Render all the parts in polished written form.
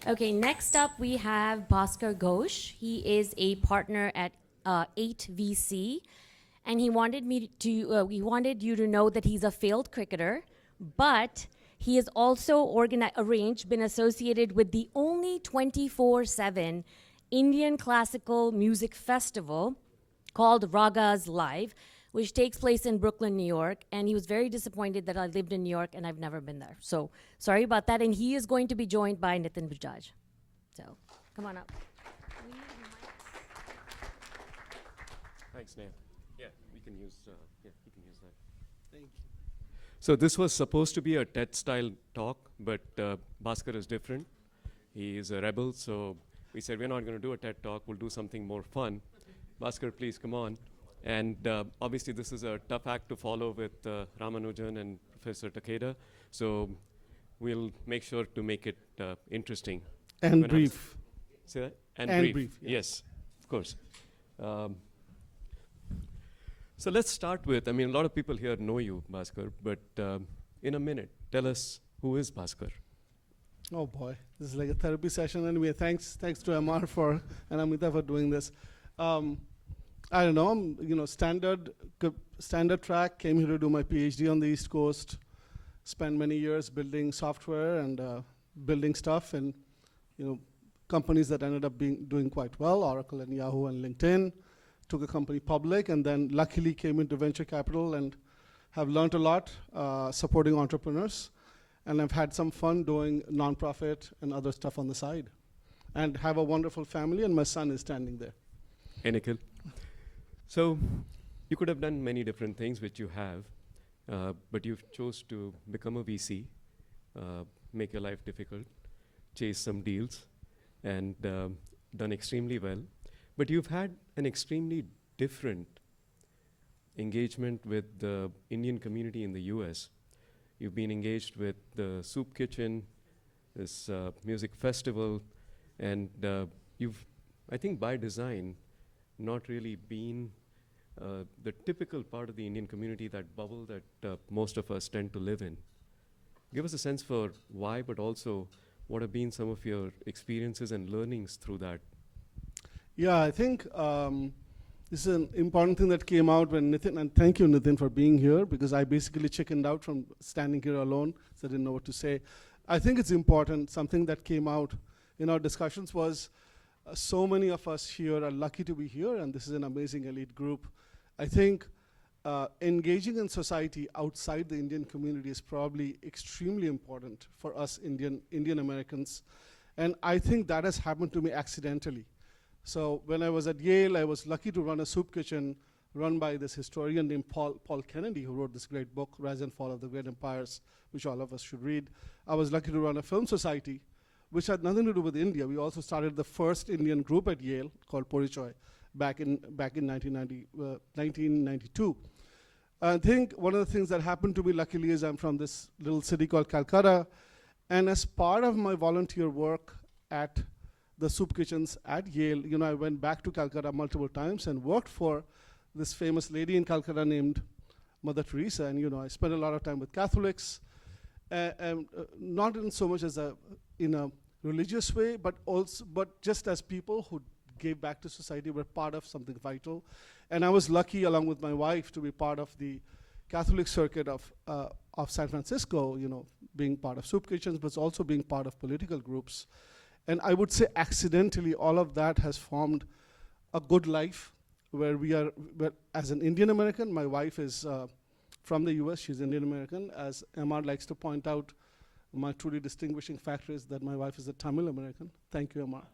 Okay, next up we have Bhaskar Ghosh. He is a partner at 8VC, and he wanted you to know that he's a failed cricketer, but he has also been associated with the only 24/7 Indian classical music festival called Ragas Live, which takes place in Brooklyn, New York. And he was very disappointed that I lived in New York and I've never been there. So sorry about that. And he is going to be joined by Nitin Bajaj. So come on up. Thanks, Neha. Yeah, we can use. You can use that. Thank you. So this was supposed to be a TED-style talk, but Bhaskar is different. He is a rebel, so we said we're not going to do a TED talk. We'll do something more fun. Bhaskar, please come on. And obviously, this is a tough act to follow with Ramanujan and Professor Takeda. So we'll make sure to make it interesting. And brief. Say that? And brief. Yeah. Yes, of course. So let's start with, I mean, a lot of people here know you, Bhaskar, but in a minute, tell us, who is Bhaskar? Oh boy, this is like a therapy session anyway. Thanks to Amar and Amita for doing this. I don't know, I'm, standard track, came here to do my PhD on the East Coast, spent many years building software and building stuff, and companies that ended up doing quite well, Oracle and Yahoo and LinkedIn. Took a company public, and then luckily came into venture capital and have learned a lot supporting entrepreneurs. And I've had some fun doing nonprofit and other stuff on the side. And have a wonderful family, and my son is standing there. Hey, Nikhil. So you could have done many different things, which you have, but you've chose to become a VC, make your life difficult, chase some deals, and done extremely well. But you've had an extremely different engagement with the Indian community in the US. You've been engaged with the Soup Kitchen, this music festival, and you've, I think by design, not really been the typical part of the Indian community, that bubble that most of us tend to live in. Give us a sense for why, but also what have been some of your experiences and learnings through that. Yeah, I think this is an important thing that came out when Nitin, and thank you, Nitin, for being here, because I basically chickened out from standing here alone, so I didn't know what to say. I think it's important, something that came out in our discussions was so many of us here are lucky to be here, and this is an amazing elite group. I think engaging in society outside the Indian community is probably extremely important for us Indian Americans, and I think that has happened to me accidentally. So when I was at Yale, I was lucky to run a soup kitchen run by this historian named Paul Kennedy, who wrote this great book, Rise and Fall of the Great Empires, which all of us should read. I was lucky to run a film society, which had nothing to do with India. We also started the first Indian group at Yale called Porichoy back in 1992. I think one of the things that happened to me, luckily, is I'm from this little city called Calcutta, and as part of my volunteer work at the soup kitchens at Yale, I went back to Calcutta multiple times and worked for this famous lady in Calcutta named Mother Teresa. And I spent a lot of time with Catholics, and not in so much as in a religious way, but just as people who gave back to society, were part of something vital. And I was lucky, along with my wife, to be part of the Catholic circuit of San Francisco. Being part of soup kitchens, but also being part of political groups. And I would say accidentally, all of that has formed a good life where as an Indian American, my wife is from the US, she's Indian American. As Amar likes to point out, my truly distinguishing factor is that my wife is a Tamil American. Thank you, Amar.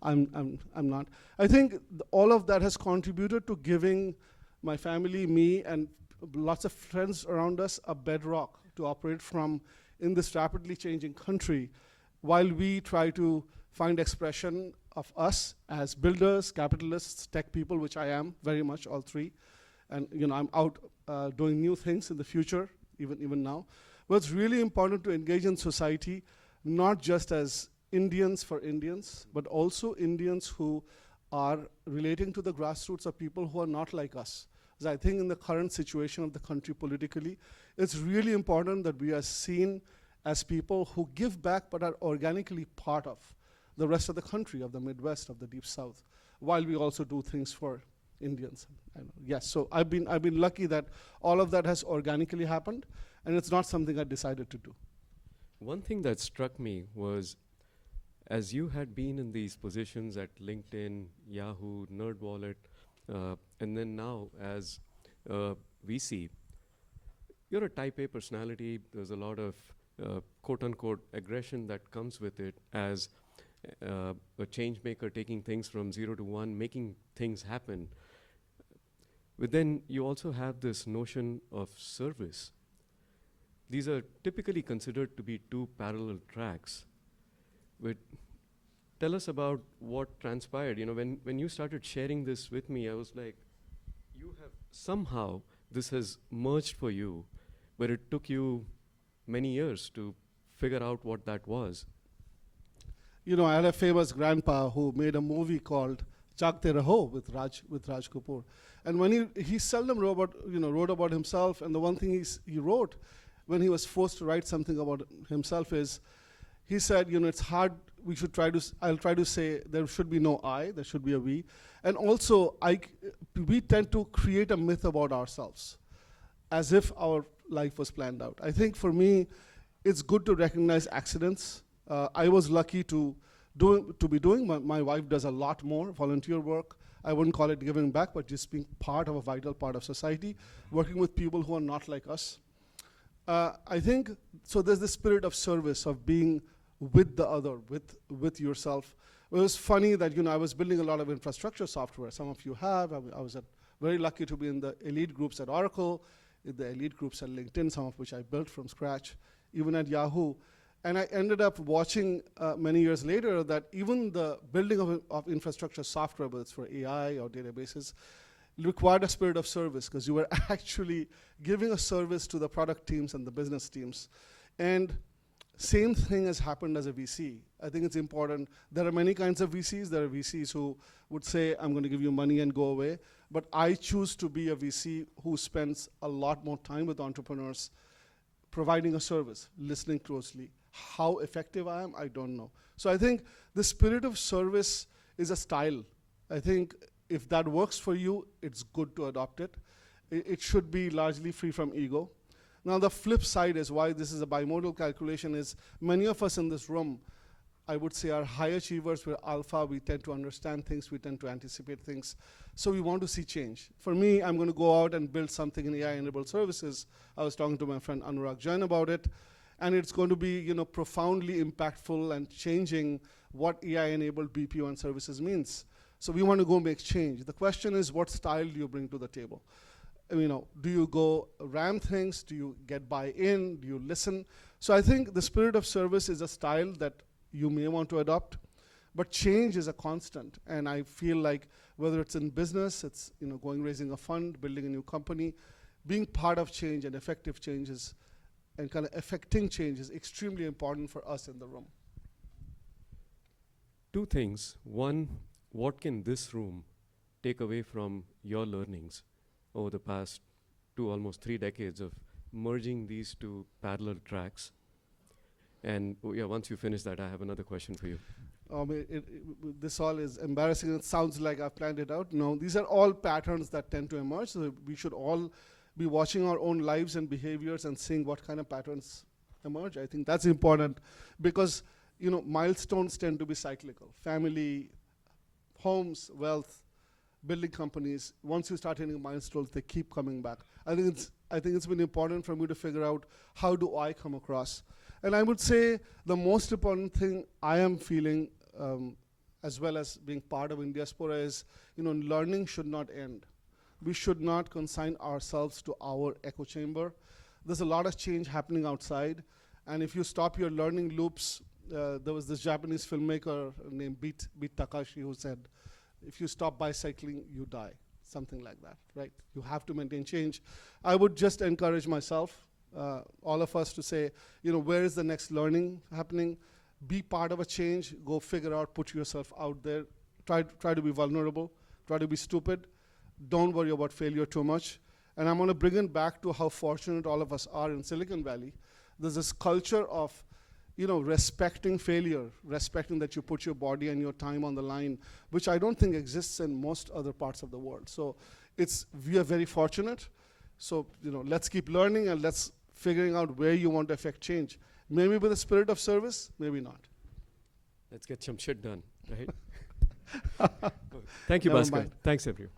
I'm not. I think all of that has contributed to giving my family, me, and lots of friends around us a bedrock to operate from in this rapidly changing country, while we try to find expression of us as builders, capitalists, tech people, which I am very much, all three. And I'm out doing new things in the future, even now. But it's really important to engage in society, not just as Indians for Indians, but also Indians who are relating to the grassroots of people who are not like us. Because I think in the current situation of the country politically, it's really important that we are seen as people who give back but are organically part of the rest of the country, of the Midwest, of the Deep South, while we also do things for Indians. Yes, so I've been lucky that all of that has organically happened, and it's not something I decided to do. One thing that struck me was, as you had been in these positions at LinkedIn, Yahoo, NerdWallet, and then now as VC, you're a type A personality. There's a lot of quote-unquote aggression that comes with it as a change maker, taking things from 0 to 1, making things happen. But then you also have this notion of service. These are typically considered to be two parallel tracks. But tell us about what transpired. You know, when you started sharing this with me, I was like, you have somehow, this has merged for you, but it took you many years to figure out what that was. You know, I had a famous grandpa who made a movie called Jagte Raho with Raj Kapoor. And when he seldom wrote about himself, and the one thing he wrote when he was forced to write something about himself is, he said, you know, it's hard, I'll try to say there should be no I, there should be a we. And also, we tend to create a myth about ourselves as if our life was planned out. I think for me, it's good to recognize accidents. I was lucky to be doing. My wife does a lot more volunteer work. I wouldn't call it giving back, but just being part of a vital part of society, working with people who are not like us. I think, so there's the spirit of service, of being with the other, with yourself. It was funny that, you know, I was building a lot of infrastructure software. Some of you have. I was very lucky to be in the elite groups at Oracle, in the elite groups at LinkedIn, some of which I built from scratch, even at Yahoo. And I ended up watching many years later that even the building of infrastructure software, whether it's for AI or databases, required a spirit of service, because you were actually giving a service to the product teams and the business teams. And same thing has happened as a VC. I think it's important. There are many kinds of VCs. There are VCs who would say, I'm going to give you money and go away. But I choose to be a VC who spends a lot more time with entrepreneurs, providing a service, listening closely. How effective I am, I don't know. So I think the spirit of service is a style. I think if that works for you, it's good to adopt it. It should be largely free from ego. Now the flip side is why this is a bimodal calculation is many of us in this room, I would say, are high achievers. We're alpha. We tend to understand things. We tend to anticipate things. So we want to see change. For me, I'm going to go out and build something in AI-enabled services. I was talking to my friend Anurag Jain about it. And it's going to be, you know, profoundly impactful and changing what AI-enabled BPO and services means. So we want to go make change. The question is, what style do you bring to the table? You know, do you go ram things? Do you get buy-in? Do you listen? So I think the spirit of service is a style that you may want to adopt, but change is a constant. And I feel like whether it's in business, it's, you know, raising a fund, building a new company, being part of change and effective changes and kind of affecting change is extremely important for us in the room. Two things. One, what can this room take away from your learnings over the past almost 3 decades of merging these two parallel tracks? And once you finish that, I have another question for you. This all is embarrassing. It sounds like I've planned it out. No, these are all patterns that tend to emerge. So we should all be watching our own lives and behaviors and seeing what kind of patterns emerge. I think that's important because, you know, milestones tend to be cyclical. Family, homes, wealth, building companies, once you start hitting milestones, they keep coming back. I think it's been important for me to figure out how do I come across. And I would say the most important thing I am feeling, as well as being part of Indiaspora, is, you know, learning should not end. We should not consign ourselves to our echo chamber. There's a lot of change happening outside. And if you stop your learning loops, there was this Japanese filmmaker named Beat Takashi who said, if you stop bicycling, you die. Something like that, right? You have to maintain change. I would just encourage myself, all of us, to say, you know, where is the next learning happening? Be part of a change. Go figure out, put yourself out there. Try to be vulnerable. Try to be stupid. Don't worry about failure too much. And I'm going to bring it back to how fortunate all of us are in Silicon Valley, there's this culture of, respecting failure, respecting that you put your body and your time on the line, which I don't think exists in most other parts of the world. So we are very fortunate. So, let's keep learning and let's figuring out where you want to affect change. Maybe with a spirit of service, maybe not. Let's get some shit done, right? Thank you, Never Bhaskar. mind. Thanks, everyone.